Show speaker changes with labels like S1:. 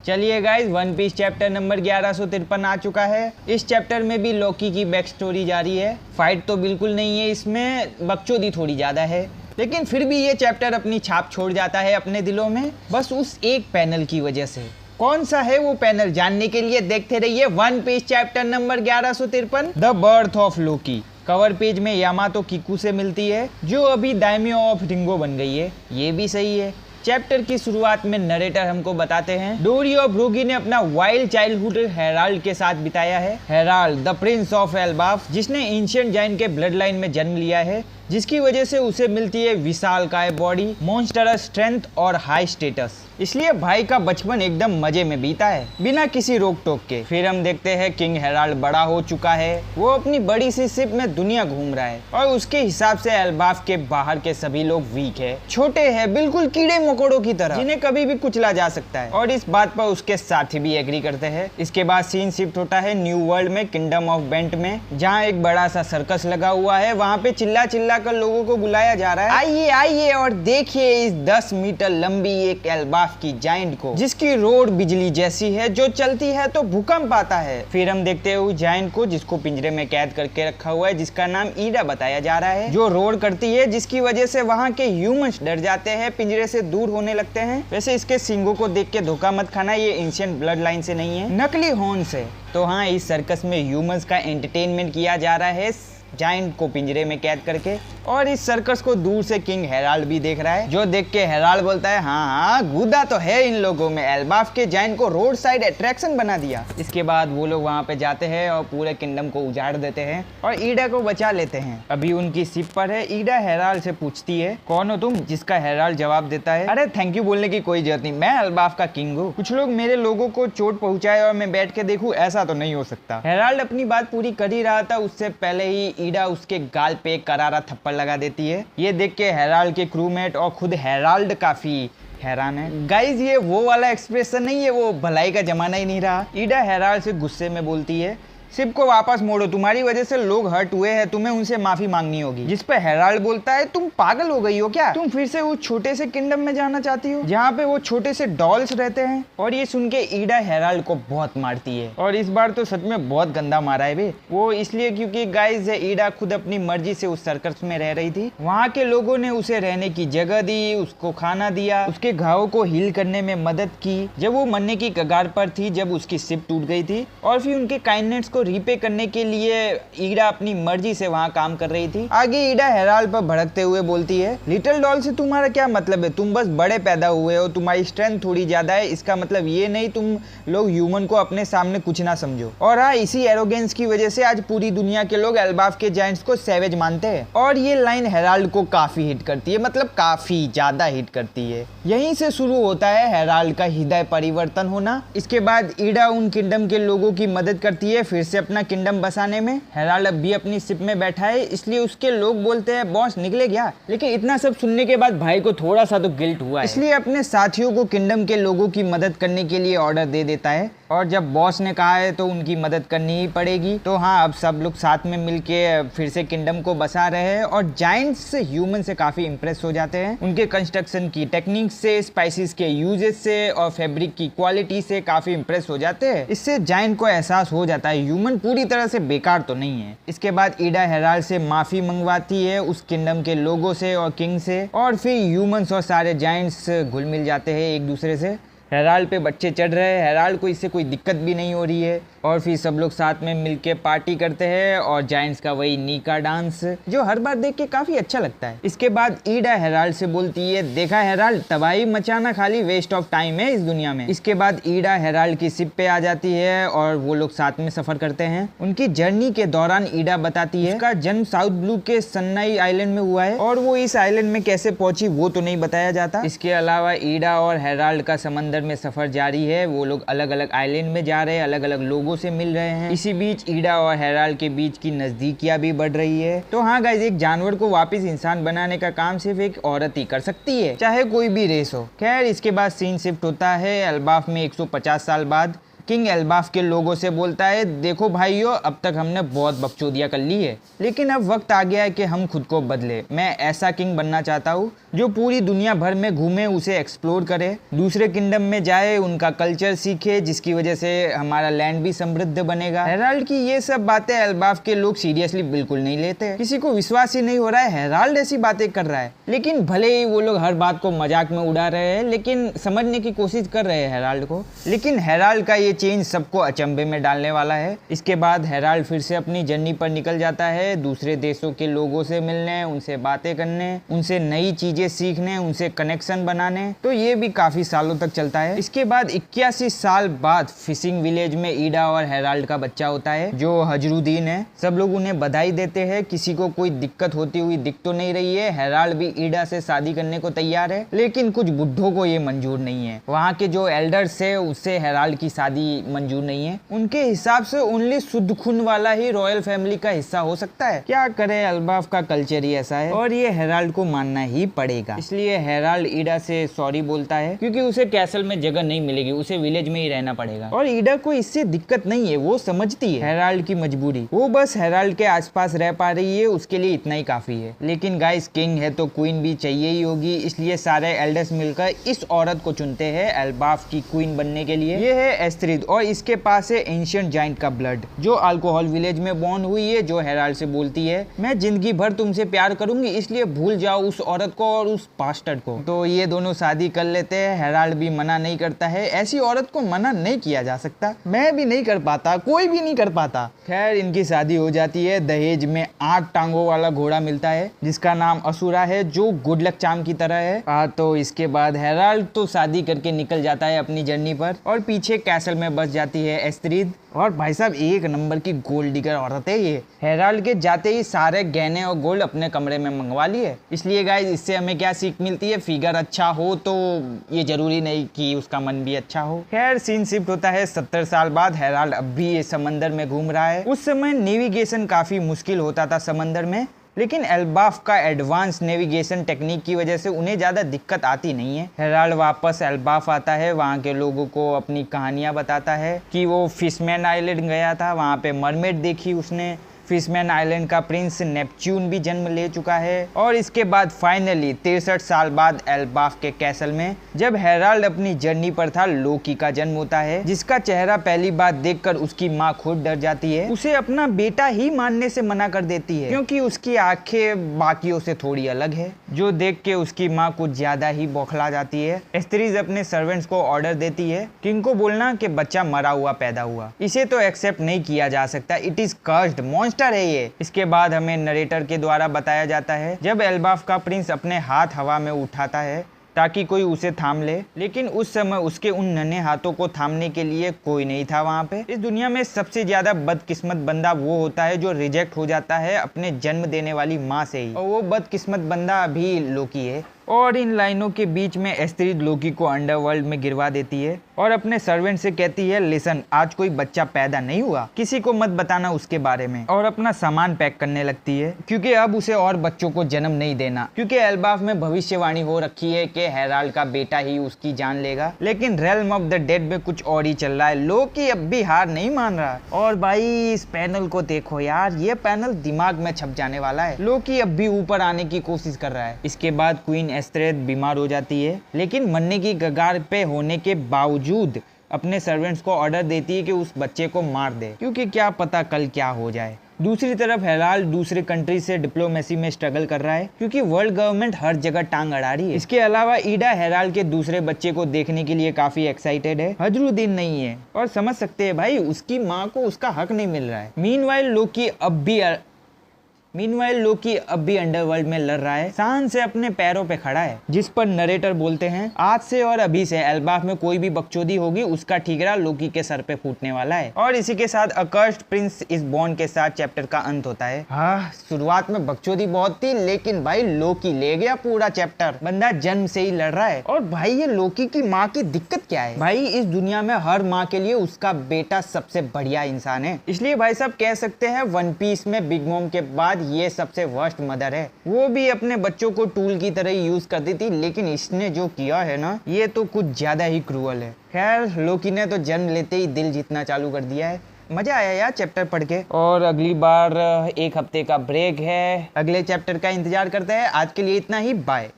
S1: चलिए guys, One Piece chapter number 1153 आ चुका है। इस चैप्टर में भी लोकी की बैक स्टोरी जारी है। फाइट तो बिल्कुल नहीं है इसमें, बकचोदी थोड़ी ज़्यादा है, लेकिन फिर भी ये चैप्टर अपनी छाप छोड़ जाता है अपने दिलों में, बस उस एक पैनल की वजह से। कौन सा है वो पैनल जानने के लिए देखते रहिए One Piece chapter number 1153 the birth of Loki. Cover page में यामातो किकू से मिलती है, जो अभी दाइम्यो ऑफ रिंगो बन गई है। ये भी सही है। चैप्टर की शुरुआत में नरेटर हमको बताते हैं डोरी और ब्रोगी ने अपना वाइल्ड चाइल्डहुड हेराल्ड के साथ बिताया है। Herald the Prince of Elbaf, जिसने एंशिएंट जाइन के ब्लड लाइन में जन्म लिया है, जिसकी वजह से उसे मिलती है विशालकाय बॉडी, मॉन्स्टरस स्ट्रेंथ और हाई स्टेटस। इसलिए भाई का बचपन एकदम मजे में बीता है, बिना किसी रोक टोक के। फिर हम देखते हैं किंग हेराल्ड बड़ा हो चुका है, वो अपनी बड़ी सी शिप में दुनिया घूम रहा है और उसके हिसाब से एल्बाफ के बाहर के सभी लोग वीक है, छोटे हैं, बिल्कुल कीड़े मकोड़ों की तरह, जिन्हें कभी भी कुचला जा सकता है। और इस बात पर उसके साथी भी एग्री करते हैं। इसके बाद सीन शिफ्ट होता है न्यू वर्ल्ड में, किंगडम ऑफ बेंट में, जहाँ एक बड़ा सा सर्कस लगा हुआ है। वहाँ पे चिल्ला चिल्ला कर लोगों को बुलाया जा रहा है, आइए आइए और देखिए इस 10 मीटर लंबी एक एल्बाफ की जायंट को, जिसकी रोड बिजली जैसी है, जो चलती है तो भूकंप आता है। फिर हम देखते हैं उस जायंट को जिसको पिंजरे में कैद करके रखा हुआ है, जिसका नाम ईडा बताया जा रहा है, जो रोड करती है, जिसकी वजह से वहाँ के ह्यूमंस डर जाते हैं, पिंजरे से दूर होने लगते हैं। वैसे इसके सींगों को देख के धोखा मत खाना, ये एंशिएंट ब्लड लाइन से नहीं है, नकली हॉर्न से। तो हाँ, इस सर्कस में ह्यूमंस का एंटरटेनमेंट किया जा रहा है जायंट को पिंजरे में कैद करके। और इस सर्कस को दूर से किंग हेराल्ड भी देख रहा है, जो देख के हेराल्ड बोलता है, हाँ गुदा तो है इन लोगों में, एल्बाफ के जायंट को रोड साइड अट्रैक्शन बना दिया। इसके बाद वो लोग वहाँ पे जाते हैं और पूरे किंगडम को उजाड़ देते हैं और ईडा को बचा लेते हैं। अभी उनकी शिप पर है। ईडा हेराल्ड से पूछती है, कौन हो तुम? जिसका हेराल्ड जवाब देता है, अरे थैंक यू बोलने की कोई जरूरत नहीं, मैं एल्बाफ का किंग हूँ। कुछ लोग मेरे लोगों को चोट पहुंचाए और मैं बैठ के देखूं, ऐसा तो नहीं हो सकता। हेराल्ड अपनी बात पूरी कर ही रहा था, उससे पहले ही ईडा उसके गाल पे एक करारा थप्पड़ लगा देती है। ये देख के हेराल्ड के क्रूमेट और खुद हेराल्ड काफी हैरान है। गाइज, ये वो वाला एक्सप्रेशन नहीं है, वो भलाई का जमाना ही नहीं रहा। ईडा हेराल्ड से गुस्से में बोलती है, शिप को वापस मोड़ो, तुम्हारी वजह से लोग हर्ट हुए हैं, तुम्हें उनसे माफी मांगनी होगी। जिस पे हेराल्ड बोलता है, तुम पागल हो गई हो क्या? तुम फिर से उस छोटे से किंगडम में जाना चाहती हो जहाँ पे वो छोटे से डॉल्स रहते हैं? और ये सुन के ईडा हेराल्ड को बहुत मारती है, और इस बार तो सच में बहुत गंदा मारा है बे। वो इसलिए क्योंकि गाइज ईडा खुद अपनी मर्जी से उस सर्कस में रह रही थी। वहाँ के लोगों ने उसे रहने की जगह दी, उसको खाना दिया, उसके घावों को हील करने में मदद की जब वो मरने की कगार पर थी, जब उसकी शिप टूट गई थी। और फिर उनके काइंडनेस को रीपे करने के लिए ईडा अपनी मर्जी से वहाँ काम कर रही थी। आगे ईडा हेराल्ड पर भड़कते हुए बोलती है, लिटिल डॉल से तुम्हारा क्या मतलब है? तुम बस बड़े पैदा हुए हो, तुम्हारी स्ट्रेंथ थोड़ी ज्यादा है, इसका मतलब ये नहीं तुम लोग ह्यूमन को अपने सामने कुछ ना समझो। और हाँ, इसी एरोगेंस की वजह से आज पूरी दुनिया के लोग एल्बाफ के जायंट्स को सैवेज मानते हैं। और ये लाइन हेराल्ड को काफी हिट करती है, मतलब काफी ज्यादा हिट करती है। यहीं से शुरू होता है हेराल्ड का हृदय परिवर्तन होना। इसके बाद ईडा उन किंगडम के लोगों की मदद करती है फिर से अपना किंगडम बसाने में। हेराल्ड अब भी अपनी शिप में बैठा है, इसलिए उसके लोग बोलते हैं, बॉस निकले क्या? लेकिन इतना सब सुनने के बाद भाई को थोड़ा सा तो गिल्ट हुआ है, इसलिए अपने साथियों को किंगडम के लोगों की मदद करने के लिए ऑर्डर दे देता है। और जब बॉस ने कहा है तो उनकी मदद करनी ही पड़ेगी। तो हाँ, अब सब लोग साथ में मिलके फिर से किंगडम को बसा रहे हैं और जायंट्स ह्यूमन से काफी इंप्रेस हो जाते हैं। उनके कंस्ट्रक्शन की टेक्निक से, स्पाइसेस के यूजेस से और फैब्रिक की क्वालिटी से काफी इंप्रेस हो जाते हैं। इससे जायंट को एहसास हो जाता है ह्यूमन पूरी तरह से बेकार तो नहीं है। इसके बाद ईडा हेराल्ड से माफी मंगवाती है उस किंगडम के लोगों से और किंग से, और फिर ह्यूमंस और सारे जायंट्स घुल मिल जाते हैं एक दूसरे से। हेराल्ड पे बच्चे चढ़ रहे हैं, हेराल्ड को इससे कोई दिक्कत भी नहीं हो रही है। और फिर सब लोग साथ में मिलके पार्टी करते हैं और जायंट्स का वही नीका डांस, जो हर बार देख के काफी अच्छा लगता है। इसके बाद ईडा हेराल्ड से बोलती है, देखा हेराल्ड, तबाही मचाना खाली वेस्ट ऑफ टाइम है इस दुनिया में। इसके बाद ईडा हेराल्ड की शिप पे आ जाती है और वो लोग साथ में सफर करते हैं। उनकी जर्नी के दौरान ईडा बताती है उसका जन्म साउथ ब्लू के सन्नाई आइलैंड में हुआ है, और वो इस आइलैंड में कैसे पहुंची वो तो नहीं बताया जाता। इसके अलावा ईडा और हेराल्ड का समंदर में सफर जारी है। वो लोग अलग अलग आइलैंड में जा रहे हैं, अलग अलग लोगों से मिल रहे हैं। इसी बीच ईडा और हेराल्ड के बीच की नजदीकियां भी बढ़ रही है। तो हाँ गाइस, एक जानवर को वापस इंसान बनाने का काम सिर्फ एक औरत ही कर सकती है, चाहे कोई भी रेस हो। खैर, इसके बाद सीन शिफ्ट होता है एल्बाफ में 150 साल बाद। किंग एल्बाफ के लोगों से बोलता है, देखो भाइयों, अब तक हमने बहुत बकचोदियां कर ली है, लेकिन अब वक्त आ गया है कि हम खुद को बदले। मैं ऐसा किंग बनना चाहता हूँ जो पूरी दुनिया भर में घूमे, उसे एक्सप्लोर करे, दूसरे किंगडम में जाए, उनका कल्चर सीखे, जिसकी वजह से हमारा लैंड भी समृद्ध बनेगा। हेराल्ड की ये सब बातें एल्बाफ के लोग सीरियसली बिल्कुल नहीं लेते। किसी को विश्वास ही नहीं हो रहा है हेराल्ड ऐसी बातें कर रहा है। लेकिन भले ही वो लोग हर बात को मजाक में उड़ा रहे हैं, लेकिन समझने की कोशिश कर रहे हैं हेराल्ड को। लेकिन हेराल्ड का ये चेंज सबको अचंभे में डालने वाला है। इसके बाद हेराल्ड फिर से अपनी जर्नी पर निकल जाता है, दूसरे देशों के लोगों से मिलने, उनसे बातें करने, उनसे नई चीजें सीखने, उनसे कनेक्शन बनाने। तो ये भी काफी सालों तक चलता है। इसके बाद 81 साल बाद फिशिंग विलेज में ईडा और हेराल्ड का बच्चा होता है जो हजरुद्दीन है। सब लोग उन्हें बधाई देते हैं। किसी को कोई दिक्कत होती हुई दिख तो नहीं रही है। हेराल्ड भी ईडा से शादी करने को तैयार है, लेकिन कुछ बुढ़ों को ये मंजूर नहीं है। वहाँ के जो एल्डर्स है उससे हेराल्ड की शादी मंजूर नहीं है। उनके हिसाब से ओनली शुद्ध खून वाला ही रॉयल फैमिली का हिस्सा हो सकता है। क्या करे, एल्बाफ का कल्चर ही ऐसा है और ये हेराल्ड को मानना ही पड़ेगा। इसलिए हेराल्ड ईडा से सॉरी बोलता है, क्योंकि उसे कैसल में जगह नहीं मिलेगी, उसे विलेज में ही रहना पड़ेगा। और ईडा को इससे दिक्कत नहीं है, वो समझती है हेराल्ड की मजबूरी। वो बस हेराल्ड के आसपास रह पा रही है, उसके लिए इतना ही काफी है। लेकिन गाइस, किंग है तो क्वीन भी चाहिए ही होगी, इसलिए सारे एल्डर्स मिलकर इस औरत को चुनते हैं एल्बाफ की क्वीन बनने के लिए। ये है एस्ट्रिड और इसके पास है एंशिएंट जाइंट का ब्लड, जो अल्कोहल विलेज में बॉर्न हुई है, जो हेराल्ड से बोलती है, मैं जिंदगी भर तुमसे प्यार करूंगी, इसलिए भूल जाओ उस औरत को और उस पास्टर्ड को। तो ये दोनों शादी कर लेते हैं। हेराल्ड भी मना नहीं करता है, ऐसी औरत को मना नहीं किया जा सकता। मैं भी नहीं कर पाता, कोई भी नहीं कर पाता। खैर, इनकी शादी हो जाती है। दहेज में 8 टांगों वाला घोड़ा मिलता है जिसका नाम असुरा है, जो गुड लक चार्म की तरह है। तो इसके बाद हेराल्ड तो शादी करके निकल जाता है अपनी जर्नी पर और पीछे कैसल में बस जाती है एस्ट्रिड। और भाई साहब, एक नंबर की गोल्ड डिगर औरत है ये। हेराल्ड के जाते ही सारे गहने और गोल्ड अपने कमरे में मंगवा लिए। इसलिए गाइस, इससे हमें क्या सीख मिलती है, फिगर अच्छा हो तो ये जरूरी नहीं कि उसका मन भी अच्छा हो। खैर, सीन शिफ्ट होता है 70 साल बाद। हेराल्ड अब भी ये समंदर में घूम रहा है। उस समय नेविगेशन काफी मुश्किल होता था समंदर में, लेकिन एल्बाफ का एडवांस नेविगेशन टेक्निक की वजह से उन्हें ज़्यादा दिक्कत आती नहीं है। हेराल्ड वापस एल्बाफ आता है, वहाँ के लोगों को अपनी कहानियाँ बताता है कि वो फिशमैन आइलैंड गया था, वहाँ पे मरमेड देखी उसने। फिशमैन आइलैंड का प्रिंस नेपच्यून भी जन्म ले चुका है। और इसके बाद फाइनली 63 साल बाद एल्बाफ के कैसल में जब हेराल्ड अपनी जर्नी पर था, लोकी का जन्म होता है, जिसका चेहरा पहली बार देखकर उसकी माँ खुद डर जाती है। उसे अपना बेटा ही मानने से मना कर देती है, क्योंकि उसकी आंखें बाकियों से थोड़ी अलग है, जो देख के उसकी माँ कुछ ज्यादा ही बौखला जाती है। एस्ट्रिड अपने सर्वेंट्स को ऑर्डर देती है किंग को बोलना कि बच्चा मरा हुआ पैदा हुआ। इसे तो एक्सेप्ट नहीं किया जा सकता, इट इज कर्स्ड मॉन्स्टर है ये। इसके बाद हमें नरेटर के द्वारा बताया जाता है जब एल्बाफ का प्रिंस अपने हाथ हवा में उठाता है ताकि कोई उसे थाम ले, लेकिन उस समय उसके उन नन्हे हाथों को थामने के लिए कोई नहीं था वहाँ पे। इस दुनिया में सबसे ज्यादा बदकिस्मत बंदा वो होता है जो रिजेक्ट हो जाता है अपने जन्म देने वाली माँ से ही, और वो बदकिस्मत बंदा अभी लोकी है। और इन लाइनों के बीच में एस्ट्रिड लोकी को अंडरवर्ल्ड में गिरवा देती है और अपने सर्वेंट से कहती है, लिसन, आज कोई बच्चा पैदा नहीं हुआ, किसी को मत बताना उसके बारे में। और अपना सामान पैक करने लगती है, क्योंकि अब उसे और बच्चों को जन्म नहीं देना, क्योंकि एल्बाफ में भविष्यवाणी हो रखी है कि हेराल्ड का बेटा ही उसकी जान लेगा। लेकिन रेल्म ऑफ द डेड में कुछ और ही चल रहा है। लोकी अब भी हार नहीं मान रहा। और भाई, इस पैनल को देखो यार, ये पैनल दिमाग में छप जाने वाला है। लोकी अब भी ऊपर आने की कोशिश कर रहा है। इसके बाद क्वीन एस्ट्रिड बीमार हो जाती है, लेकिन मरने की कगार पे होने के बावजूद अपने सर्वेंट्स को ऑर्डर देती है कि उस बच्चे को मार दे, क्योंकि क्या पता कल क्या हो जाए। दूसरी तरफ हेराल्ड दूसरे कंट्री से डिप्लोमेसी में स्ट्रगल कर रहा है, क्योंकि वर्ल्ड गवर्नमेंट हर जगह टांग अड़ा रही है। इसके अलावा ईडा हेराल्ड के दूसरे बच्चे को देखने के लिए काफी एक्साइटेड है। हजरुद्दीन नहीं है, और समझ सकते हैं भाई, उसकी माँ को उसका हक नहीं मिल रहा है। मीनवाइल लोकी अब भी अंडरवर्ल्ड में लड़ रहा है, शान से अपने पैरों पे खड़ा है। जिस पर नरेटर बोलते हैं, आज से और अभी से एल्बाफ में कोई भी बकचोदी होगी, उसका ठीकरा लोकी के सर पे फूटने वाला है। और इसी के साथ अकर्स्ड प्रिंस इस बॉन्ड के साथ चैप्टर का अंत होता है। हाँ, शुरुआत में बकचोदी बहुत थी, लेकिन भाई लोकी ले गया पूरा चैप्टर। बंदा जन्म से ही लड़ रहा है। और भाई, ये लोकी की माँ की दिक्कत क्या है? भाई, इस दुनिया में हर माँ के लिए उसका बेटा सबसे बढ़िया इंसान है। इसलिए भाई साहब कह सकते हैं, वन पीस में बिग मॉम के बाद बाद ये सबसे वर्स्ट मदर है। वो भी अपने बच्चों को टूल की तरह यूज करती थी, लेकिन इसने जो किया है ना, ये तो कुछ ज्यादा ही क्रूअल है। खैर, लोकी ने तो जन्म लेते ही दिल जीतना चालू कर दिया है। मजा आया यार चैप्टर पढ़ के। और अगली बार 1 हफ्ते का ब्रेक है, अगले चैप्टर का इंतजार करते हैं। आज के लिए इतना ही, बाय।